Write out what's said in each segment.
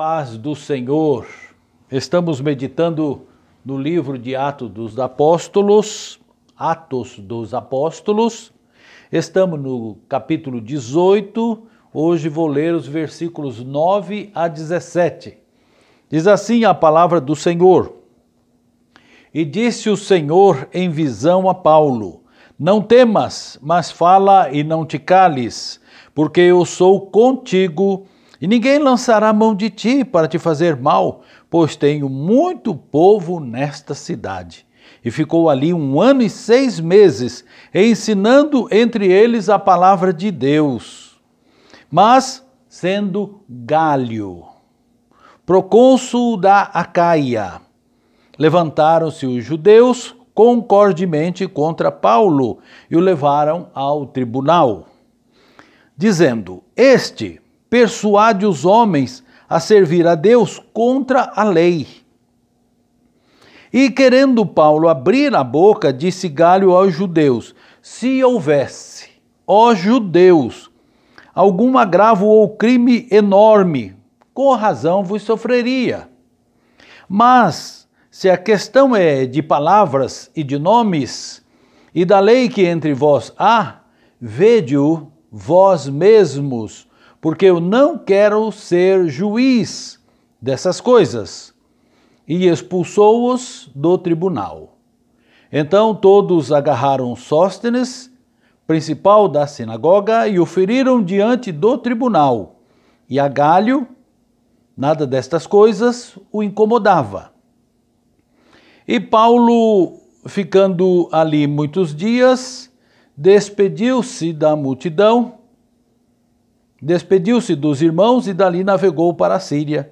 Paz do Senhor. Estamos meditando no livro de Atos dos Apóstolos. Estamos no capítulo 18. Hoje vou ler os versículos 9 a 17. Diz assim a palavra do Senhor. E disse o Senhor em visão a Paulo: Não temas, mas fala e não te cales, porque eu sou contigo, e ninguém lançará mão de ti para te fazer mal, pois tenho muito povo nesta cidade. E ficou ali 1 ano e 6 meses, ensinando entre eles a palavra de Deus. Mas, sendo Gálio, procônsul da Acaia, levantaram-se os judeus concordemente contra Paulo e o levaram ao tribunal, dizendo: Este persuade os homens a servir a Deus contra a lei. E querendo Paulo abrir a boca, disse Gálio aos judeus: Se houvesse, ó judeus, algum agravo ou crime enorme, com razão vos sofreria. Mas, se a questão é de palavras e de nomes, e da lei que entre vós há, vede-o vós mesmos, porque eu não quero ser juiz dessas coisas. E expulsou-os do tribunal. Então todos agarraram Sóstenes, principal da sinagoga, e o feriram diante do tribunal. E a Gálio, nada destas coisas o incomodava. E Paulo, ficando ali muitos dias, despediu-se da multidão, despediu-se dos irmãos e dali navegou para a Síria.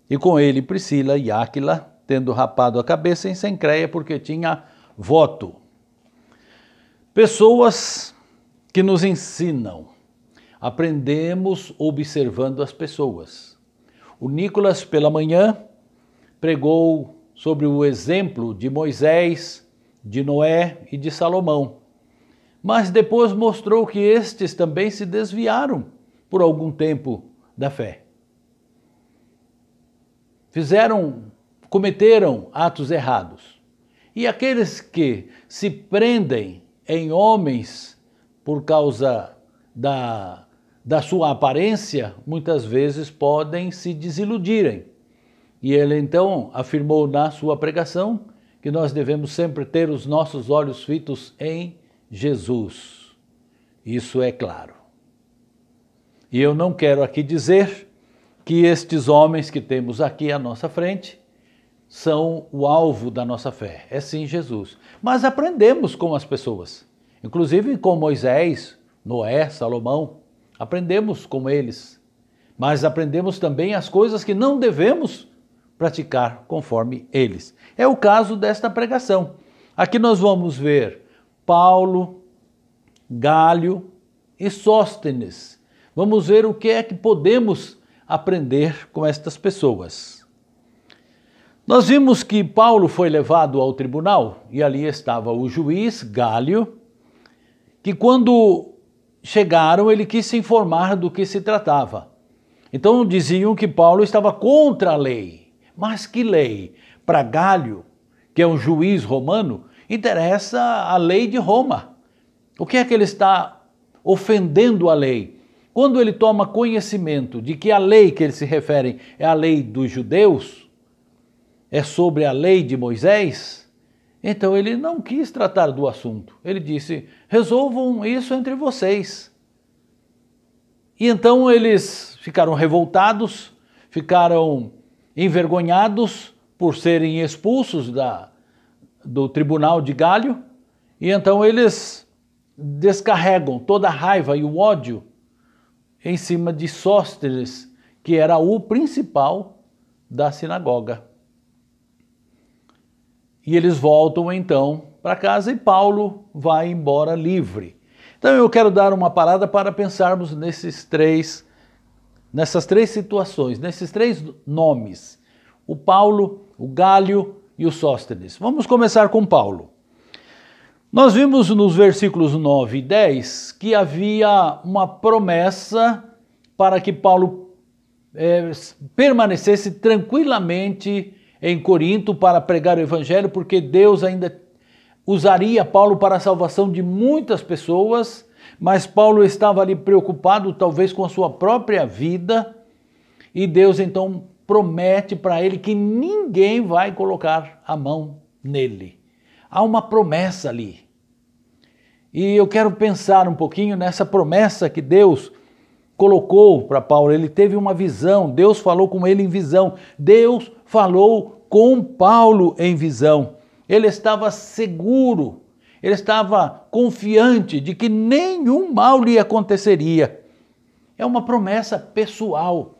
E com ele Priscila e Áquila, tendo rapado a cabeça em Cencreia, porque tinha voto. Pessoas que nos ensinam. Aprendemos observando as pessoas. O Nicolas, pela manhã, pregou sobre o exemplo de Moisés, de Noé e de Salomão. Mas depois mostrou que estes também se desviaram por algum tempo da fé. Cometeram atos errados. E aqueles que se prendem em homens por causa da sua aparência, muitas vezes podem se desiludirem. E ele então afirmou na sua pregação que nós devemos sempre ter os nossos olhos fitos em Jesus. Isso é claro. E eu não quero aqui dizer que estes homens que temos aqui à nossa frente são o alvo da nossa fé. É sim Jesus. Mas aprendemos com as pessoas, inclusive com Moisés, Noé, Salomão. Aprendemos com eles. Mas aprendemos também as coisas que não devemos praticar conforme eles. É o caso desta pregação. Aqui nós vamos ver Paulo, Gálio e Sóstenes. Vamos ver o que é que podemos aprender com estas pessoas. Nós vimos que Paulo foi levado ao tribunal e ali estava o juiz Gálio, que quando chegaram ele quis se informar do que se tratava. Então diziam que Paulo estava contra a lei. Mas que lei? Para Gálio, que é um juiz romano, interessa a lei de Roma. O que é que ele está ofendendo a lei? Quando ele toma conhecimento de que a lei que eles se referem é a lei dos judeus, é sobre a lei de Moisés, então ele não quis tratar do assunto. Ele disse: resolvam isso entre vocês. E então eles ficaram revoltados, ficaram envergonhados por serem expulsos do tribunal de Gálio, e então eles descarregam toda a raiva e o ódio em cima de Sóstenes, que era o principal da sinagoga. E eles voltam então para casa e Paulo vai embora livre. Então eu quero dar uma parada para pensarmos nessas três situações, nesses 3 nomes: o Paulo, o Gálio e o Sóstenes. Vamos começar com Paulo. Nós vimos nos versículos 9 e 10 que havia uma promessa para que Paulo permanecesse tranquilamente em Corinto para pregar o evangelho, porque Deus ainda usaria Paulo para a salvação de muitas pessoas, mas Paulo estava ali preocupado talvez com a sua própria vida, e Deus então promete para ele que ninguém vai colocar a mão nele. Há uma promessa ali. E eu quero pensar um pouquinho nessa promessa que Deus colocou para Paulo. Ele teve uma visão, Deus falou com ele em visão, Deus falou com Paulo em visão. Ele estava seguro, ele estava confiante de que nenhum mal lhe aconteceria. É uma promessa pessoal.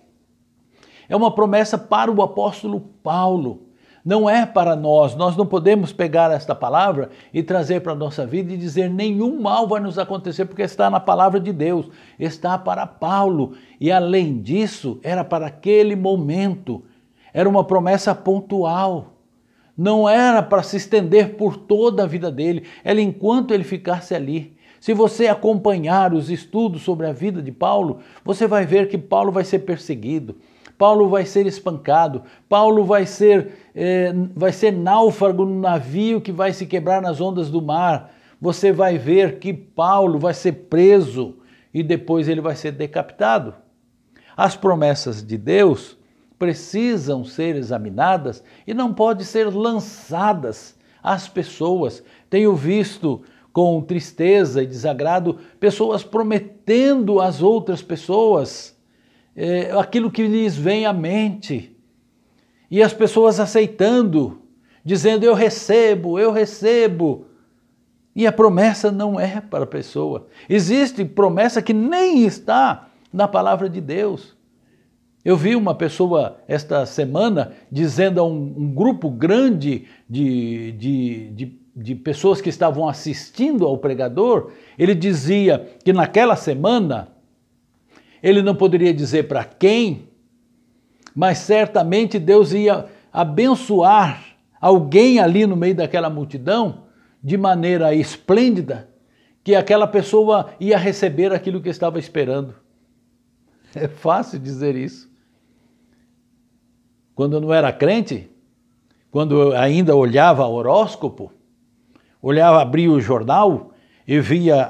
É uma promessa para o apóstolo Paulo. Não é para nós. Nós não podemos pegar esta palavra e trazer para a nossa vida e dizer nenhum mal vai nos acontecer, porque está na palavra de Deus. Está para Paulo. E além disso, era para aquele momento. Era uma promessa pontual. Não era para se estender por toda a vida dele. Era enquanto ele ficasse ali. Se você acompanhar os estudos sobre a vida de Paulo, você vai ver que Paulo vai ser perseguido. Paulo vai ser espancado, Paulo vai ser náufrago no navio que vai se quebrar nas ondas do mar. Você vai ver que Paulo vai ser preso e depois ele vai ser decapitado. As promessas de Deus precisam ser examinadas e não podem ser lançadas às pessoas. Tenho visto com tristeza e desagrado pessoas prometendo às outras pessoas aquilo que lhes vem à mente, e as pessoas aceitando, dizendo eu recebo, e a promessa não é para a pessoa. Existe promessa que nem está na palavra de Deus. Eu vi uma pessoa esta semana dizendo a um grupo grande de pessoas que estavam assistindo ao pregador, ele dizia que naquela semana ele não poderia dizer para quem, mas certamente Deus ia abençoar alguém ali no meio daquela multidão de maneira esplêndida, que aquela pessoa ia receber aquilo que estava esperando. É fácil dizer isso. Quando eu não era crente, quando eu ainda olhava horóscopo, abria o jornal e via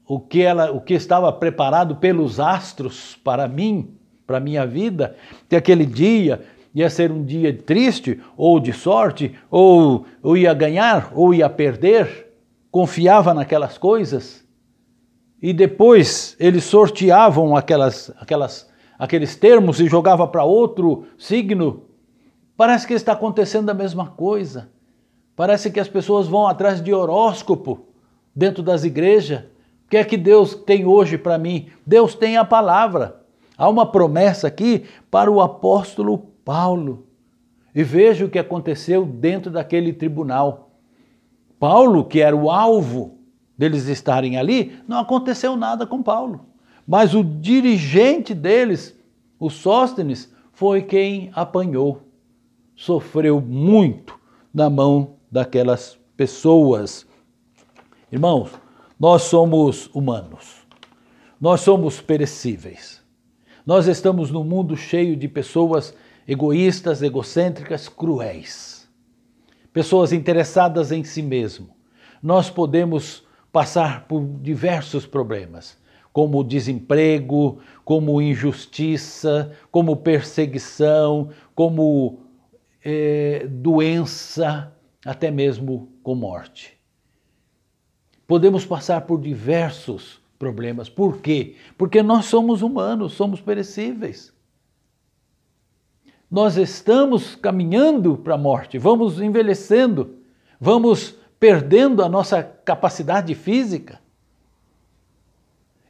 o que estava preparado pelos astros para mim, para a minha vida, que aquele dia ia ser um dia triste, ou de sorte, ou ia ganhar, ou ia perder, confiava naquelas coisas, e depois eles sorteavam aqueles termos e jogavam para outro signo. Parece que está acontecendo a mesma coisa. Parece que as pessoas vão atrás de horóscopo dentro das igrejas. O que é que Deus tem hoje para mim? Deus tem a palavra. Há uma promessa aqui para o apóstolo Paulo. E veja o que aconteceu dentro daquele tribunal. Paulo, que era o alvo deles estarem ali, não aconteceu nada com Paulo. Mas o dirigente deles, o Sóstenes, foi quem apanhou. Sofreu muito na mão daquelas pessoas. Irmãos, nós somos humanos, nós somos perecíveis, nós estamos num mundo cheio de pessoas egoístas, egocêntricas, cruéis, pessoas interessadas em si mesmo. Nós podemos passar por diversos problemas, como desemprego, como injustiça, como perseguição, como doença, até mesmo com morte. Podemos passar por diversos problemas. Por quê? Porque nós somos humanos, somos perecíveis. Nós estamos caminhando para a morte, vamos envelhecendo, vamos perdendo a nossa capacidade física.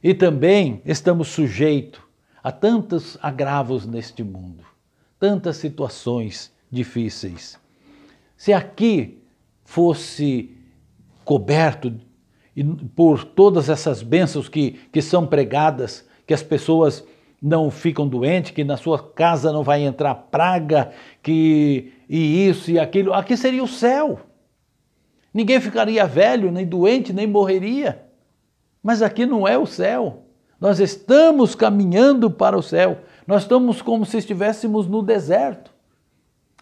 E também estamos sujeitos a tantos agravos neste mundo, tantas situações difíceis. Se aqui fosse coberto por todas essas bênçãos que são pregadas, que as pessoas não ficam doentes, que na sua casa não vai entrar praga, e isso e aquilo, aqui seria o céu. Ninguém ficaria velho, nem doente, nem morreria. Mas aqui não é o céu. Nós estamos caminhando para o céu. Nós estamos como se estivéssemos no deserto,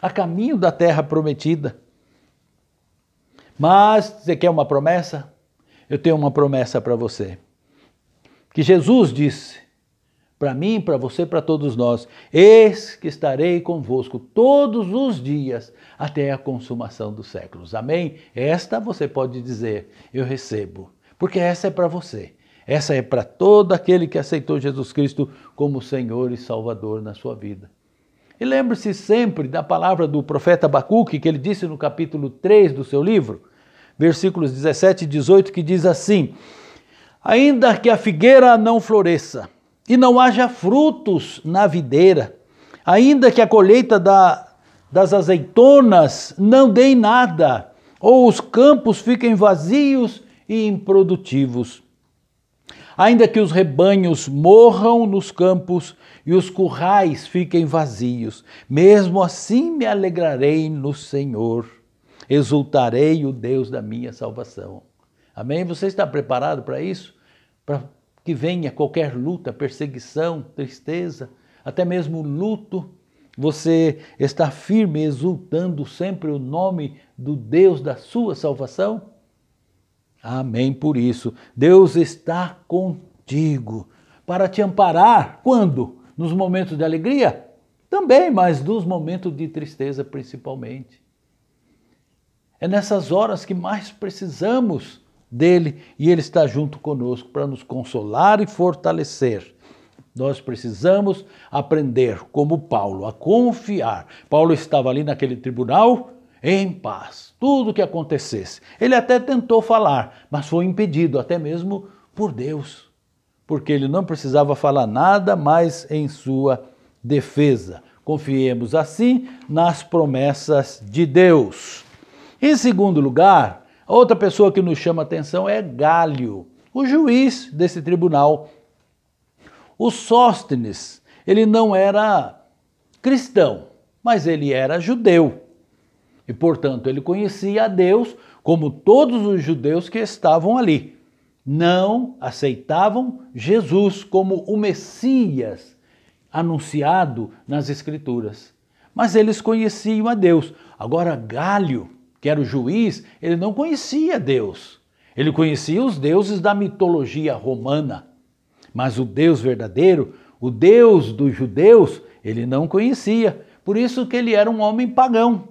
a caminho da terra prometida. Mas você quer uma promessa? Eu tenho uma promessa para você. Que Jesus disse para mim, para você, para todos nós: eis que estarei convosco todos os dias até a consumação dos séculos. Amém? Esta você pode dizer: eu recebo, porque essa é para você. Essa é para todo aquele que aceitou Jesus Cristo como Senhor e Salvador na sua vida. E lembre-se sempre da palavra do profeta Abacuque, que ele disse no capítulo 3 do seu livro, versículos 17 e 18, que diz assim: ainda que a figueira não floresça, e não haja frutos na videira, ainda que a colheita das azeitonas não dê nada, ou os campos fiquem vazios e improdutivos, ainda que os rebanhos morram nos campos e os currais fiquem vazios, mesmo assim me alegrarei no Senhor, exultarei o Deus da minha salvação. Amém? Você está preparado para isso? Para que venha qualquer luta, perseguição, tristeza, até mesmo luto, você está firme, exultando sempre o nome do Deus da sua salvação? Amém por isso. Deus está contigo para te amparar. Quando? Nos momentos de alegria? Também, mas nos momentos de tristeza principalmente. É nessas horas que mais precisamos dele e ele está junto conosco para nos consolar e fortalecer. Nós precisamos aprender, como Paulo, a confiar. Paulo estava ali naquele tribunal em paz, tudo que acontecesse. Ele até tentou falar, mas foi impedido, até mesmo por Deus, porque ele não precisava falar nada mais em sua defesa. Confiemos assim nas promessas de Deus. Em segundo lugar, a outra pessoa que nos chama a atenção é Gálio, o juiz desse tribunal. O Sóstenes, ele não era cristão, mas ele era judeu. E, portanto, ele conhecia a Deus como todos os judeus que estavam ali. Não aceitavam Jesus como o Messias anunciado nas Escrituras. Mas eles conheciam a Deus. Agora, Gálio, que era o juiz, ele não conhecia Deus. Ele conhecia os deuses da mitologia romana. Mas o Deus verdadeiro, o Deus dos judeus, ele não conhecia. Por isso que ele era um homem pagão.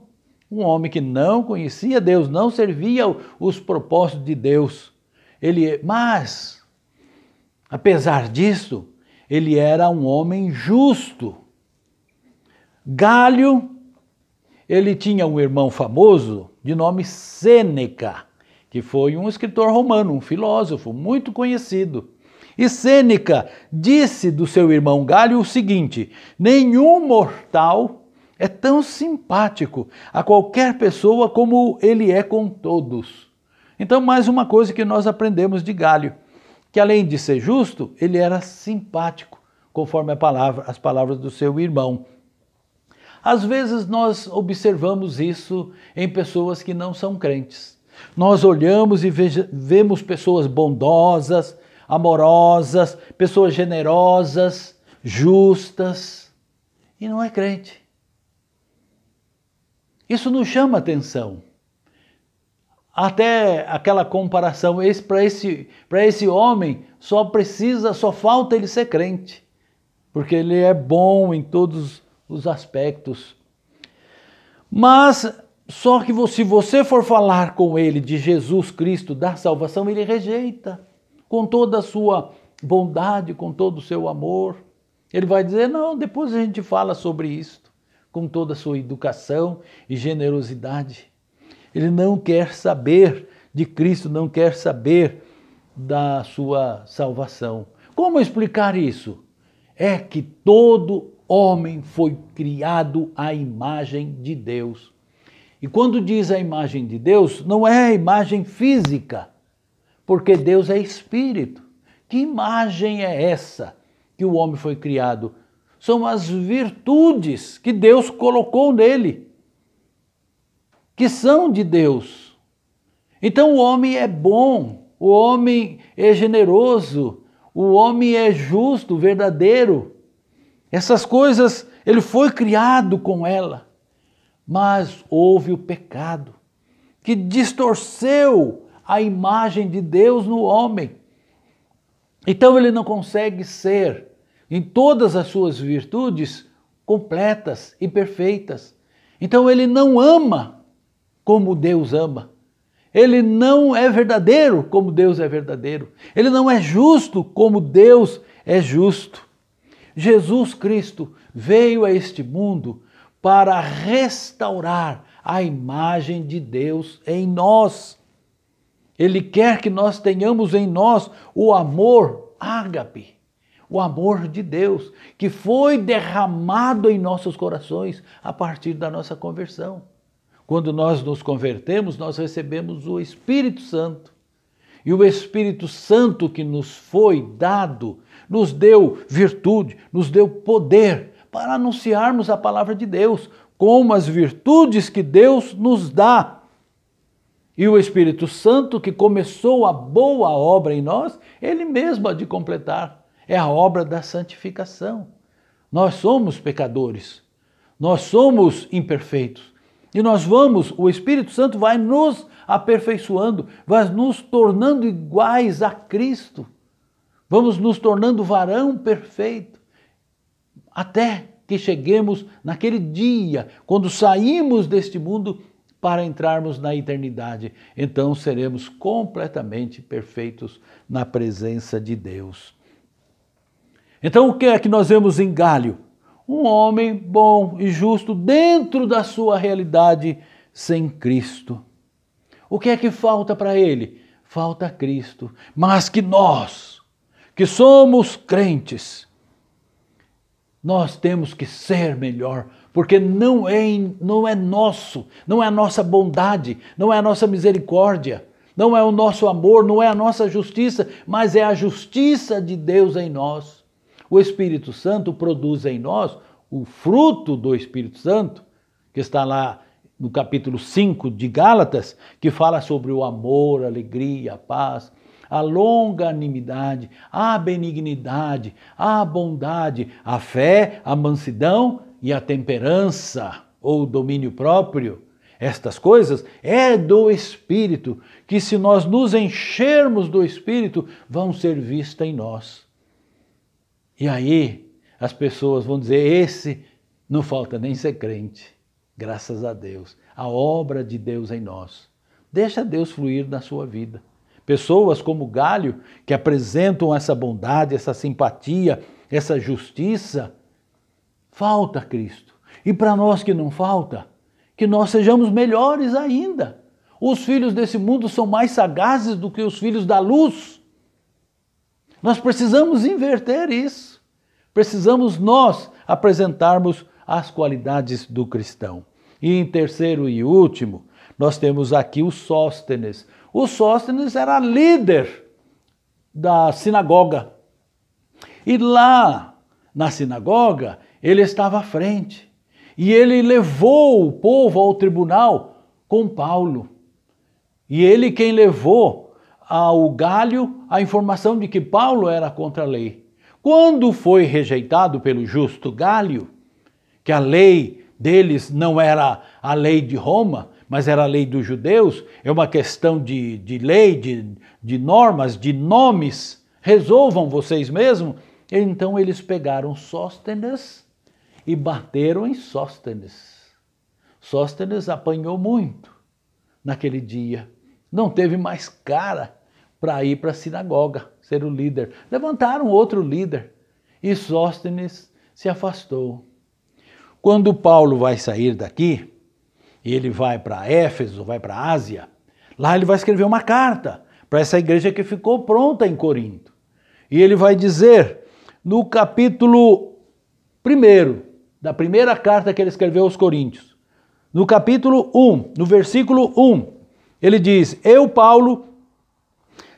Um homem que não conhecia Deus, não servia os propósitos de Deus. Mas, apesar disso, ele era um homem justo. Gálio, ele tinha um irmão famoso de nome Sêneca, que foi um escritor romano, um filósofo muito conhecido. E Sêneca disse do seu irmão Gálio o seguinte: nenhum mortal é tão simpático a qualquer pessoa como ele é com todos. Então, mais uma coisa que nós aprendemos de Gálio, que além de ser justo, ele era simpático, conforme as palavras do seu irmão. Às vezes nós observamos isso em pessoas que não são crentes. Nós olhamos e vemos pessoas bondosas, amorosas, pessoas generosas, justas, e não é crente. Isso nos chama atenção. Até aquela comparação, para esse homem só falta ele ser crente, porque ele é bom em todos os aspectos. Mas só que se você for falar com ele de Jesus Cristo, da salvação, ele rejeita, com toda a sua bondade, com todo o seu amor. Ele vai dizer: não, depois a gente fala sobre isso, com toda a sua educação e generosidade. Ele não quer saber de Cristo, não quer saber da sua salvação. Como explicar isso? É que todo homem foi criado à imagem de Deus. E quando diz a imagem de Deus, não é a imagem física, porque Deus é espírito. Que imagem é essa que o homem foi criado? São as virtudes que Deus colocou nele, que são de Deus. Então o homem é bom, o homem é generoso, O homem é justo, verdadeiro. Essas coisas, ele foi criado com ela. Mas houve o pecado, que distorceu a imagem de Deus no homem. Então ele não consegue ser, em todas as suas virtudes, completas e perfeitas. Então ele não ama como Deus ama. Ele não é verdadeiro como Deus é verdadeiro. Ele não é justo como Deus é justo. Jesus Cristo veio a este mundo para restaurar a imagem de Deus em nós. Ele quer que nós tenhamos em nós o amor ágape, o amor de Deus, que foi derramado em nossos corações a partir da nossa conversão. Quando nós nos convertemos, nós recebemos o Espírito Santo. E o Espírito Santo que nos foi dado, nos deu virtude, nos deu poder para anunciarmos a palavra de Deus, como as virtudes que Deus nos dá. E o Espírito Santo que começou a boa obra em nós, ele mesmo há de completar. É a obra da santificação. Nós somos pecadores, nós somos imperfeitos. E o Espírito Santo vai nos aperfeiçoando, vai nos tornando iguais a Cristo. Vamos nos tornando varão perfeito, até que cheguemos naquele dia, quando saímos deste mundo para entrarmos na eternidade. Então seremos completamente perfeitos na presença de Deus. Então o que é que nós vemos em Galho? Um homem bom e justo dentro da sua realidade sem Cristo. O que é que falta para ele? Falta Cristo. Mas que nós, que somos crentes, nós temos que ser melhor, porque não é nosso, não é a nossa bondade, não é a nossa misericórdia, não é o nosso amor, não é a nossa justiça, mas é a justiça de Deus em nós. O Espírito Santo produz em nós o fruto do Espírito Santo, que está lá no capítulo 5 de Gálatas, que fala sobre o amor, a alegria, a paz, a longanimidade, a benignidade, a bondade, a fé, a mansidão e a temperança, ou domínio próprio. Estas coisas é do Espírito, que se nós nos enchermos do Espírito, vão ser vistas em nós. E aí as pessoas vão dizer, esse não falta nem ser crente, graças a Deus, a obra de Deus em nós. Deixa Deus fluir na sua vida. Pessoas como Galho, que apresentam essa bondade, essa simpatia, essa justiça, falta Cristo. E para nós que não falta, que nós sejamos melhores ainda. Os filhos desse mundo são mais sagazes do que os filhos da luz. Nós precisamos inverter isso. Precisamos nós apresentarmos as qualidades do cristão. E em terceiro e último, nós temos aqui o Sóstenes. O Sóstenes era líder da sinagoga. E lá na sinagoga, ele estava à frente. E ele levou o povo ao tribunal com Paulo. E ele quem levou ao Galho a informação de que Paulo era contra a lei. Quando foi rejeitado pelo justo Galho, que a lei deles não era a lei de Roma, mas era a lei dos judeus, é uma questão de lei, de normas, de nomes, resolvam vocês mesmos. Então eles pegaram Sóstenes e bateram em Sóstenes. Sóstenes apanhou muito naquele dia. Não teve mais cara para ir para a sinagoga, ser o líder. Levantaram outro líder e Sóstenes se afastou. Quando Paulo vai sair daqui, e ele vai para Éfeso, vai para a Ásia, lá ele vai escrever uma carta para essa igreja que ficou pronta em Corinto. E ele vai dizer, no capítulo 1 da primeira carta que ele escreveu aos Coríntios, no capítulo 1, no versículo 1, ele diz, eu, Paulo,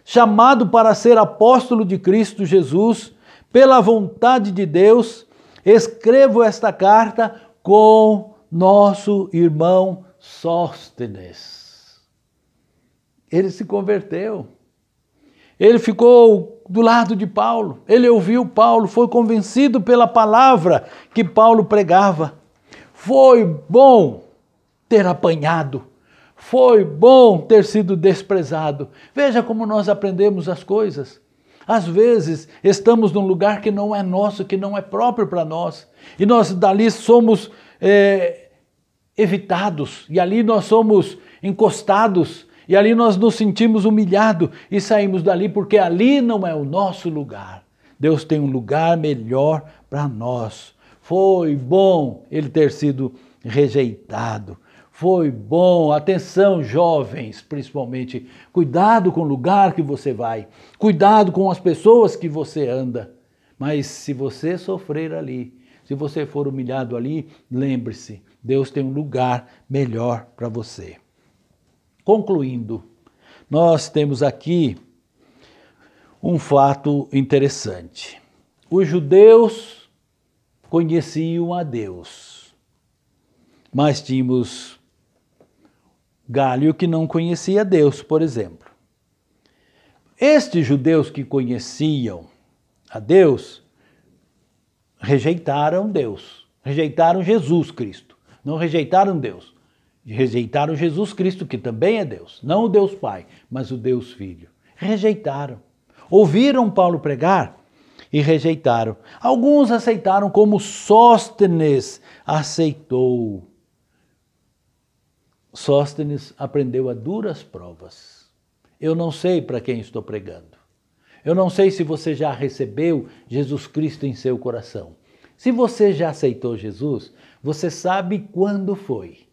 chamado para ser apóstolo de Cristo Jesus, pela vontade de Deus, escrevo esta carta com nosso irmão Sóstenes. Ele se converteu. Ele ficou do lado de Paulo, ele ouviu Paulo, foi convencido pela palavra que Paulo pregava. Foi bom ter apanhado, foi bom ter sido desprezado. Veja como nós aprendemos as coisas. Às vezes estamos num lugar que não é nosso, que não é próprio para nós, e nós dali somos evitados, e ali nós somos encostados, e ali nós nos sentimos humilhados e saímos dali porque ali não é o nosso lugar. Deus tem um lugar melhor para nós. Foi bom ele ter sido rejeitado. Foi bom, atenção jovens, principalmente, cuidado com o lugar que você vai, cuidado com as pessoas que você anda. Mas se você sofrer ali, se você for humilhado ali, lembre-se, Deus tem um lugar melhor para você. Concluindo, nós temos aqui um fato interessante. Os judeus conheciam a Deus, mas tínhamos Galho que não conhecia Deus, por exemplo. Estes judeus que conheciam a Deus, rejeitaram Deus, rejeitaram Jesus Cristo, não rejeitaram Deus. Rejeitaram Jesus Cristo, que também é Deus, não o Deus Pai, mas o Deus Filho. Rejeitaram. Ouviram Paulo pregar e rejeitaram. Alguns aceitaram, como Sóstenes aceitou. Sóstenes aprendeu a duras provas. Eu não sei para quem estou pregando. Eu não sei se você já recebeu Jesus Cristo em seu coração. Se você já aceitou Jesus, você sabe quando foi.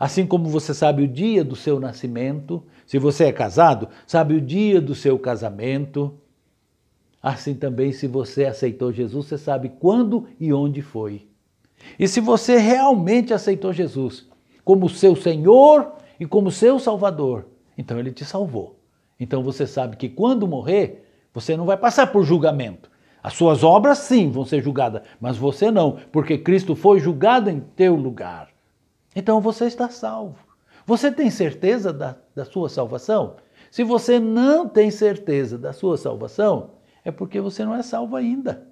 Assim como você sabe o dia do seu nascimento, se você é casado, sabe o dia do seu casamento. Assim também, se você aceitou Jesus, você sabe quando e onde foi. E se você realmente aceitou Jesus como seu Senhor e como seu Salvador, então Ele te salvou. Então você sabe que quando morrer, você não vai passar por julgamento. As suas obras sim vão ser julgadas, mas você não, porque Cristo foi julgado em teu lugar. Então você está salvo. Você tem certeza da sua salvação? Se você não tem certeza da sua salvação, é porque você não é salvo ainda.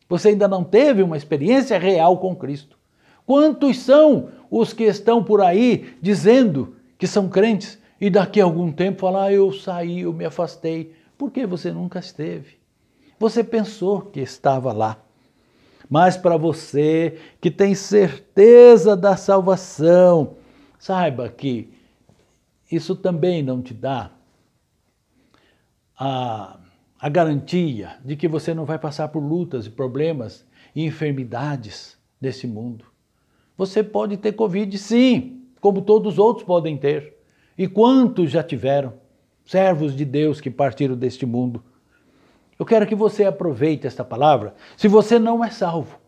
Você ainda não teve uma experiência real com Cristo. Quantos são os que estão por aí dizendo que são crentes e daqui a algum tempo falam, eu saí, eu me afastei, porque você nunca esteve. Você pensou que estava lá. Mas para você que tem certeza da salvação, saiba que isso também não te dá a garantia de que você não vai passar por lutas e problemas e enfermidades desse mundo. Você pode ter Covid, sim, como todos os outros podem ter. E quantos já tiveram? Servos de Deus que partiram deste mundo. Eu quero que você aproveite esta palavra, se você não é salvo,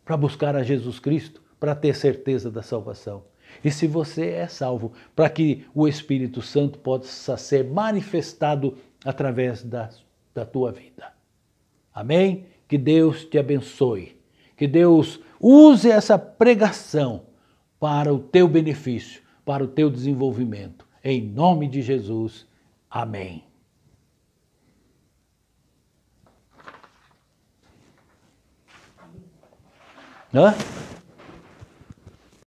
para buscar a Jesus Cristo, para ter certeza da salvação. E se você é salvo, para que o Espírito Santo possa ser manifestado através da tua vida. Amém? Que Deus te abençoe. Que Deus use essa pregação para o teu benefício, para o teu desenvolvimento. Em nome de Jesus. Amém. Hã?